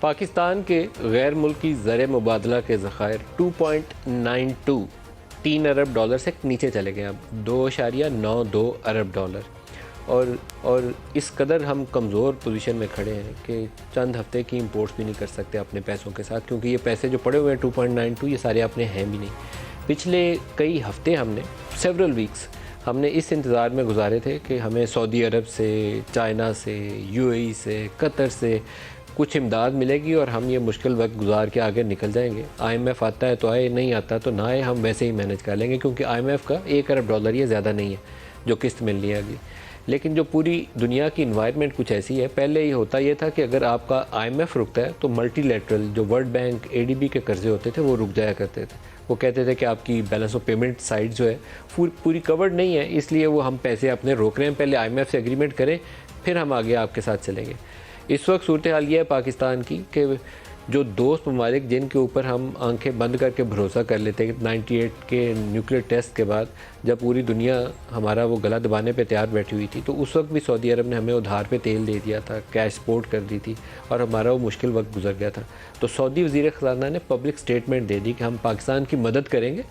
पाकिस्तान के गैर मुल्की ज़र मुबादला के ज़ख़ायर 2.92 3 अरब डॉलर से नीचे चले गए, अब 2.92 अरब डॉलर। और इस कदर हम कमज़ोर पोजीशन में खड़े हैं कि चंद हफ्ते की इंपोर्ट्स भी नहीं कर सकते अपने पैसों के साथ, क्योंकि ये पैसे जो पड़े हुए हैं 2.92 ये सारे अपने हैं भी नहीं। पिछले कई हफ्ते हमने सेवरल वीक्स हमने इस इंतज़ार में गुजारे थे कि हमें सऊदी अरब से, चाइना से, यूएई से, कतर से कुछ इमदाद मिलेगी और हम ये मुश्किल वक्त गुजार के आगे निकल जाएंगे। आईएमएफ आता है तो आए, नहीं आता तो ना आए, हम वैसे ही मैनेज कर लेंगे, क्योंकि आईएमएफ का 1 अरब डॉलर ये ज़्यादा नहीं है जो किस्त मिलनी है अगली। लेकिन जो पूरी दुनिया की इन्वायरमेंट कुछ ऐसी है, पहले ये होता ये था कि अगर आपका आईएमएफ रुकता है तो मल्टीलैटरल जो वर्ल्ड बैंक, एडीबी के कर्जे होते थे वो रुक जाया करते थे। वो कहते थे कि आपकी बैलेंस ऑफ पेमेंट साइड जो है पूरी कवर्ड नहीं है, इसलिए वो हम पैसे अपने रोक रहे हैं, पहले आईएमएफ से एग्रीमेंट करें फिर हम आगे आपके साथ चलेंगे। इस वक्त सूरत हाल ये है पाकिस्तान की कि जो दोस्त ममालिक जिनके ऊपर हम आंखें बंद करके भरोसा कर लेते हैं 98 के न्यूक्लियर टेस्ट के बाद, जब पूरी दुनिया हमारा वो गला दबाने पे तैयार बैठी हुई थी, तो उस वक्त भी सऊदी अरब ने हमें उधार पे तेल दे दिया था, कैश सपोर्ट कर दी थी और हमारा वो मुश्किल वक्त गुजर गया था। तो सऊदी वज़ीर ख़ज़ाना ने पब्लिक स्टेटमेंट दे दी कि हम पाकिस्तान की मदद करेंगे,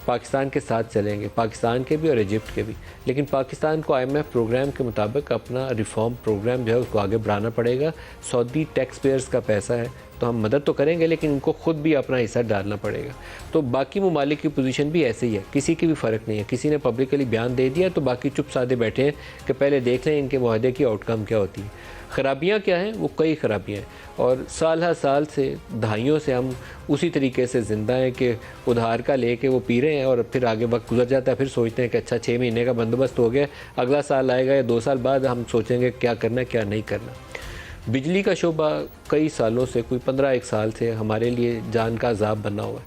पाकिस्तान के साथ चलेंगे, पाकिस्तान के भी और इजिप्ट के भी। लेकिन पाकिस्तान को आईएमएफ प्रोग्राम के मुताबिक अपना रिफॉर्म प्रोग्राम जो है उसको आगे बढ़ाना पड़ेगा। सऊदी टैक्स पेयर्स का पैसा है तो हम मदद तो करेंगे, लेकिन इनको खुद भी अपना हिस्सा डालना पड़ेगा। तो बाकी ममालिक की पोजीशन भी ऐसे ही है, किसी की भी फ़र्क नहीं है। किसी ने पब्लिकली बयान दे दिया तो बाकी चुप साधे बैठे हैं कि पहले देख लें इनके मुआहदे की आउटकम क्या होती है। ख़राबियाँ क्या हैं? वो कई ख़राबियाँ हैं और साल हर साल से, दहाइयों से हम उसी तरीके से ज़िंदा हैं कि उधार का लेके वो पी रहे हैं और फिर आगे वक्त गुजर जाता है, फिर सोचते हैं कि अच्छा 6 महीने का बंदोबस्त हो गया, अगला साल आएगा या 2 साल बाद हम सोचेंगे क्या करना क्या नहीं करना। बिजली का शोबा कई सालों से, कोई 15-1 साल से हमारे लिए जान का अज़ाब बना हुआ है।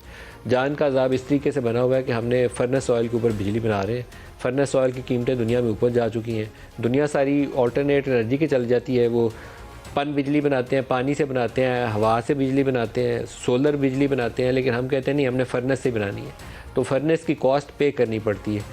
जान का अज़ाब इस तरीके से बना हुआ है कि हमने फर्नेस ऑयल के ऊपर बिजली बना रहे हैं। फर्नेस ऑयल की कीमतें दुनिया में ऊपर जा चुकी हैं। दुनिया सारी ऑल्टरनेट एनर्जी की चल जाती है। वो पन बिजली बनाते हैं, पानी से बनाते हैं, हवा से बिजली बनाते हैं, सोलर बिजली बनाते हैं, लेकिन हम कहते हैं नहीं, हमने फर्नेस से बनानी है। तो फर्नेस की कॉस्ट पे करनी पड़ती है।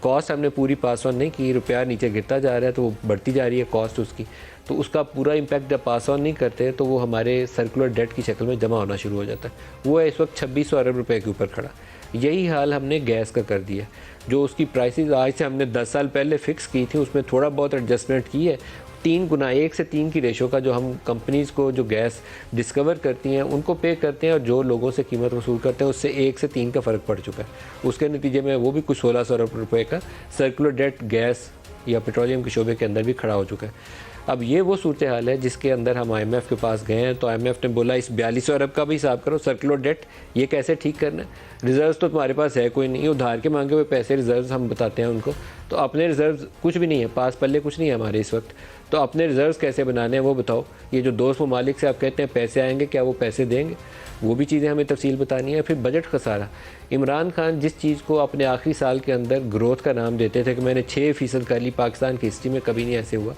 कॉस्ट हमने पूरी पास ऑन नहीं की, रुपया नीचे गिरता जा रहा है तो वो बढ़ती जा रही है कॉस्ट उसकी। तो उसका पूरा इम्पैक्ट जब पास ऑन नहीं करते तो वो हमारे सर्कुलर डेट की शक्ल में जमा होना शुरू हो जाता है। वो है इस वक्त 2600 अरब रुपए के ऊपर खड़ा। यही हाल हमने गैस का कर दिया। जो उसकी प्राइसेस आज से हमने 10 साल पहले फ़िक्स की थी, उसमें थोड़ा बहुत एडजस्टमेंट की है। 3 गुना, 1 से 3 की रेशो का जो हम कंपनीज़ को जो गैस डिस्कवर करती हैं उनको पे करते हैं और जो लोगों से कीमत वसूल करते हैं उससे 1 से 3 का फ़र्क पड़ चुका है। उसके नतीजे में वो भी कुछ 1600 अरब रुपये का सर्कुलर डेट गैस या पेट्रोलियम के शोबे के अंदर भी खड़ा हो चुका है। अब ये वो सूरत हाल है जिसके अंदर हम आईएमएफ के पास गए हैं तो आईएमएफ ने बोला इस 4200 अरब का भी हिसाब करो, सर्कुलर डेट ये कैसे ठीक करना है। रिजर्व्स तो तुम्हारे पास है कोई नहीं, उधार के मांगे हुए पैसे रिजर्व्स हम बताते हैं उनको, तो अपने रिजर्व्स कुछ भी नहीं है, पास पल्ले कुछ नहीं है हमारे इस वक्त। तो अपने रिजर्व्स कैसे बनाने हैं वो बताओ। ये जो दोस्त ममालिक से आप कहते हैं पैसे आएंगे, क्या वो पैसे देंगे? वो भी चीज़ें हमें तफसील बतानी है। फिर बजट खसारा। इमरान खान जिस चीज़ को अपने आखिरी साल के अंदर ग्रोथ का नाम देते थे कि मैंने 6% कर ली, पाकिस्तान की हिस्ट्री में कभी नहीं ऐसे हुआ,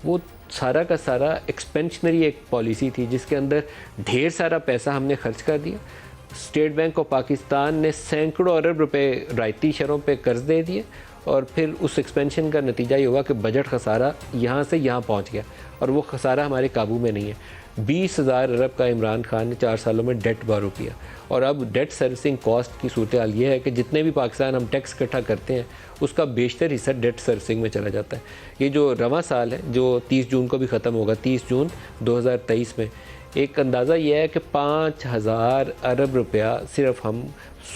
वो सारा का सारा एक्सपेंशनरी एक पॉलिसी थी जिसके अंदर ढेर सारा पैसा हमने खर्च कर दिया। स्टेट बैंक ऑफ पाकिस्तान ने सैकड़ों अरब रुपए रायती शरों पे कर्ज दे दिए और फिर उस एक्सपेंशन का नतीजा ये हुआ कि बजट खसारा यहाँ से यहाँ पहुँच गया और वो खसारा हमारे काबू में नहीं है। 20,000 अरब का इमरान खान ने 4 सालों में डेट बारो किया और अब डेट सर्विसिंग कॉस्ट की सूरत हाल ये है कि जितने भी पाकिस्तान हम टैक्स इकट्ठा करते हैं उसका बेशतर हिस्सा डेट सर्विसिंग में चला जाता है। ये जो रवां साल है जो 30 जून को भी ख़त्म होगा, 30 जून 2023 में, एक अंदाज़ा यह है कि 5,000 अरब रुपया सिर्फ हम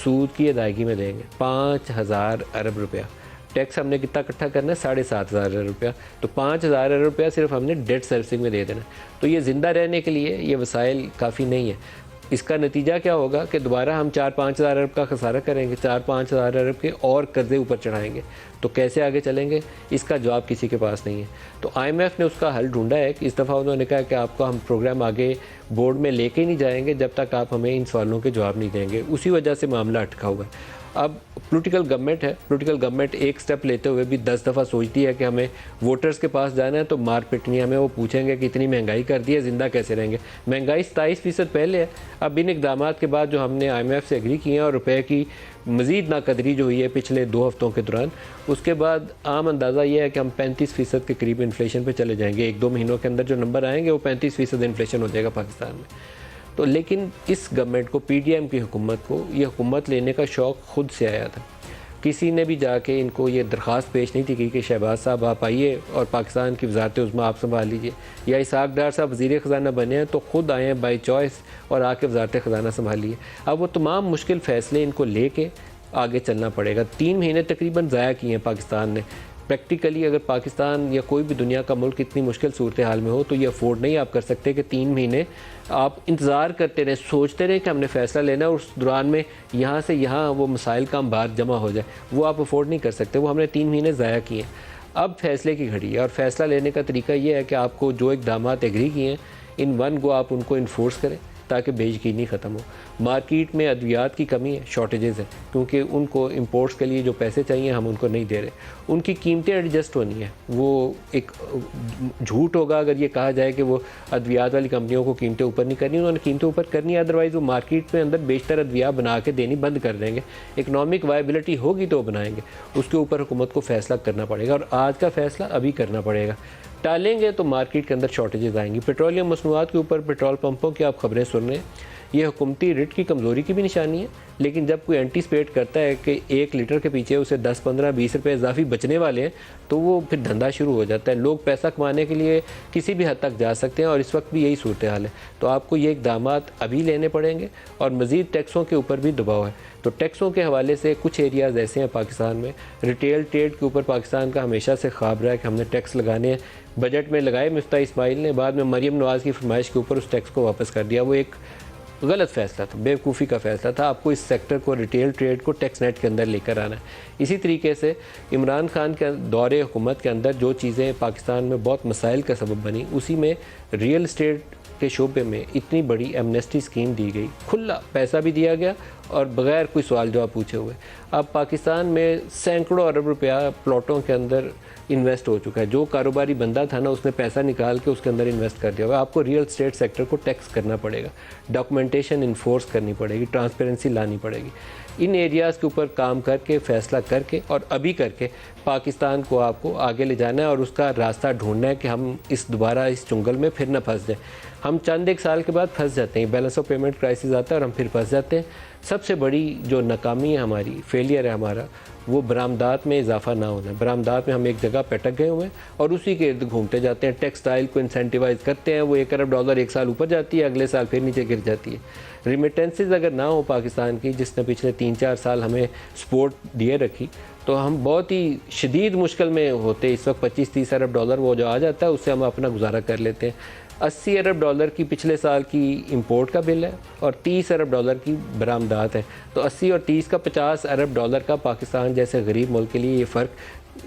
सूद की अदायगी में देंगे। 5,000 अरब रुपया टैक्स हमने कितना इकट्ठा करना है? 7,500 अरब रुपया। तो 5,000 अरब रुपया सिर्फ हमने डेट सर्विसिंग में दे देना। तो ये ज़िंदा रहने के लिए ये वसाइल काफ़ी नहीं है। इसका नतीजा क्या होगा कि दोबारा हम 4-5 हज़ार अरब का खसारा करेंगे, 4-5 हज़ार अरब के और कर्ज़े ऊपर चढ़ाएंगे। तो कैसे आगे चलेंगे? इसका जवाब किसी के पास नहीं है। तो आईएमएफ ने उसका हल ढूंढा है कि इस दफ़ा उन्होंने कहा कि आपको हम प्रोग्राम आगे बोर्ड में लेके नहीं जाएंगे जब तक आप हमें इन सवालों के जवाब नहीं देंगे। उसी वजह से मामला अटका हुआ है। अब पॉलिटिकल गवर्नमेंट एक स्टेप लेते हुए भी 10 दफ़ा सोचती है कि हमें वोटर्स के पास जाना है तो मार पिटनी, हमें वो पूछेंगे कि इतनी महंगाई कर दी है, ज़िंदा कैसे रहेंगे। महंगाई 27% पहले है। अब इन इक़दाम के बाद जो हमने IMF से एग्री किए हैं और रुपए की मज़ीद नाकदरी जो हुई है पिछले 2 हफ्तों के दौरान, उसके बाद आम अंदाज़ा ये है कि हम 35% के करीब इन्फ्लेशन पे चले जाएंगे। 1-2 महीनों के अंदर जो नंबर आएंगे वो 35% इन्फ्लेशन हो जाएगा पाकिस्तान में। तो लेकिन इस गवर्नमेंट को, PDM की हुकूमत को, ये हुकूमत लेने का शौक़ खुद से आया था। किसी ने भी जाके इनको ये दरख्वास्त पेश नहीं थी कि शहबाज साहब आप आइए और पाकिस्तान की वज़ारत उज़्मा आप संभाल लीजिए, या इसहाक डार साहब वज़ीर ख़जाना बने हैं तो ख़ुद आए हैं बाई चॉइस और आके वज़ारत ख़जाना संभालिए। अब वो तमाम मुश्किल फ़ैसले इनको लेके आगे चलना पड़ेगा। 3 महीने तकरीबन ज़ाया किए हैं पाकिस्तान ने। प्रैक्टिकली अगर पाकिस्तान या कोई भी दुनिया का मुल्क इतनी मुश्किल सूरत हाल में हो तो ये अफोर्ड नहीं आप कर सकते कि 3 महीने आप इंतज़ार करते रहें, सोचते रहें कि हमने फ़ैसला लेना है और उस दौरान में यहाँ से यहाँ वो मसाइल का बात जमा हो जाए। वो आप अफोर्ड नहीं कर सकते। वो हमने 3 महीने ज़ाया किए हैं। अब फ़ैसले की घड़ी है और फ़ैसला लेने का तरीका ये है कि आपको जो इक़दाम एग्री किए हैं इन वन गो आप उनको इन्फोर्स करें ताकि बेयकीनी ख़त्म हो। मार्केट में अद्वियात की कमी है, शॉर्टेजेस है, क्योंकि उनको इंपोर्ट्स के लिए जो पैसे चाहिए हम उनको नहीं दे रहे। उनकी कीमतें एडजस्ट होनी है। वो एक झूठ होगा अगर ये कहा जाए कि वो अद्वियात वाली कंपनियों को कीमतें ऊपर नहीं करनी, उन्होंने कीमतें ऊपर करनी है, अदरवाइज़ वो मार्केट में अंदर बेशतर अद्विया बना के देनी बंद कर देंगे। इकनॉमिक वायबिलिटी होगी तो बनाएंगे, उसके ऊपर हुकूमत को फ़ैसला करना पड़ेगा और आज का फ़ैसला अभी करना पड़ेगा। टालेंगे तो मार्केट के अंदर शॉर्टेजेस आएंगी। पेट्रोलियम मसनूआत के ऊपर पेट्रोल पंपों की आप खबरें सुन रहे हैं, ये हुकूमती रिट की कमज़ोरी की भी निशानी है। लेकिन जब कोई एंटीसिपेट करता है कि 1 लीटर के पीछे उसे 10, 15, 20 रुपये इजाफी बचने वाले हैं तो वो फिर धंधा शुरू हो जाता है। लोग पैसा कमाने के लिए किसी भी हद तक जा सकते हैं और इस वक्त भी यही सूरत हाल है। तो आपको ये इक़दाम अभी लेने पड़ेंगे और मज़ीद टैक्सों के ऊपर भी दबाव है। तो टैक्सों के हवाले से कुछ एरियाज़ ऐसे हैं पाकिस्तान में, रिटेल ट्रेड के ऊपर पाकिस्तान का हमेशा से ख्वाब रहा है कि हमने टैक्स लगाने हैं। बजट में लगाए मिफ्ता इस्माइल ने, बाद में मरीम नवाज़ की फरमाइश के ऊपर उस टैक्स को वापस कर दिया। वो एक गलत फ़ैसला था, बेवकूफ़ी का फ़ैसला था। आपको इस सेक्टर को, रिटेल ट्रेड को टैक्स नेट के अंदर लेकर आना है। इसी तरीके से इमरान खान के दौरे हुकूमत के अंदर जो चीज़ें पाकिस्तान में बहुत मसाइल का सबब बनी, उसी में रियल इस्टेट के शोबे में इतनी बड़ी एमनेस्टी स्कीम दी गई, खुला पैसा भी दिया गया और बग़ैर कोई सवाल जवाब पूछे हुए। अब पाकिस्तान में सैकड़ों अरब रुपया प्लॉटों के अंदर इन्वेस्ट हो चुका है। जो कारोबारी बंदा था ना, उसने पैसा निकाल के उसके अंदर इन्वेस्ट कर दिया हुआ। आपको रियल स्टेट सेक्टर को टैक्स करना पड़ेगा, डॉक्यूमेंटेशन इन्फोर्स करनी पड़ेगी, ट्रांसपेरेंसी लानी पड़ेगी। इन एरियाज़ के ऊपर काम करके, फ़ैसला करके और अभी करके पाकिस्तान को आपको आगे ले जाना है और उसका रास्ता ढूंढना है कि हम दोबारा इस चुंगल में फिर न फंस जाएँ। हम चंद एक साल के बाद फंस जाते हैं, बैलेंस ऑफ पेमेंट क्राइसिस आता है और हम फिर फंस जाते हैं। सबसे बड़ी जो नाकामी है हमारी, फेलियर है हमारा, वो बरामदात में इजाफा ना होना है। बरामदात में हम एक जगह पटक गए हुए हैं और उसी के इर्द घूमते जाते हैं। टेक्सटाइल को इंसेंटिवाइज करते हैं, वो $1 अरब एक साल ऊपर जाती है, अगले साल फिर नीचे गिर जाती है। रिमिटेंसेस अगर ना हो पाकिस्तान की, जिसने पिछले 3-4 साल हमें सपोर्ट दिए रखी, तो हम बहुत ही शदीद मुश्किल में होते। इस वक्त $25-30 अरब वो जो आ जाता है उससे हम अपना गुजारा कर लेते हैं। $80 अरब की पिछले साल की इंपोर्ट का बिल है और $30 अरब की बरामदात है। तो 80 और 30 का $50 अरब का पाकिस्तान जैसे गरीब मुल्क के लिए ये फ़र्क,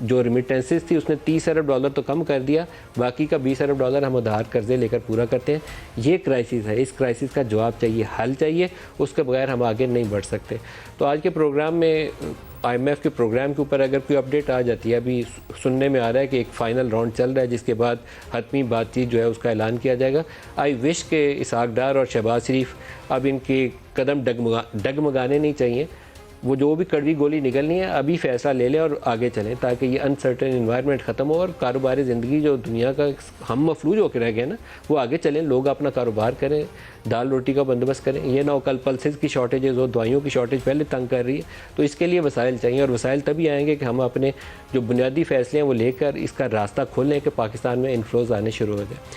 जो रिमिटेंसेस थी उसने $30 अरब तो कम कर दिया, बाकी का $20 अरब हम उधार कर्जे लेकर पूरा करते हैं। ये क्राइसिस है, इस क्राइसिस का जवाब चाहिए, हल चाहिए, उसके बगैर हम आगे नहीं बढ़ सकते। तो आज के प्रोग्राम में IMF के प्रोग्राम के ऊपर अगर कोई अपडेट आ जाती है, अभी सुनने में आ रहा है कि एक फ़ाइनल राउंड चल रहा है जिसके बाद हतमी बातचीत जो है उसका ऐलान किया जाएगा। आई विश के इसहाक डार और शहबाज शरीफ अब इनके कदम डगमगाने नहीं चाहिए। वो जो भी कड़वी गोली निकलनी है अभी फ़ैसला ले लें और आगे चलें, ताकि ये अनसर्टेन इन्वायरमेंट ख़त्म हो और कारोबारी ज़िंदगी जो दुनिया का हम मफलूज होकर रह गए ना, वो आगे चलें, लोग अपना कारोबार करें, दाल रोटी का बंदोबस्त करें। ये ना हो कल पल्सेस की शॉर्टेजेस हो, दवाइयों की शॉर्टेज पहले तंग कर रही है। तो इसके लिए वसाइल चाहिए और वसाइल तभी आएंगे कि हम अपने जो बुनियादी फ़ैसले हैं वो लेकर इसका रास्ता खोलें कि पाकिस्तान में इन्फ्लोज आने शुरू हो जाए।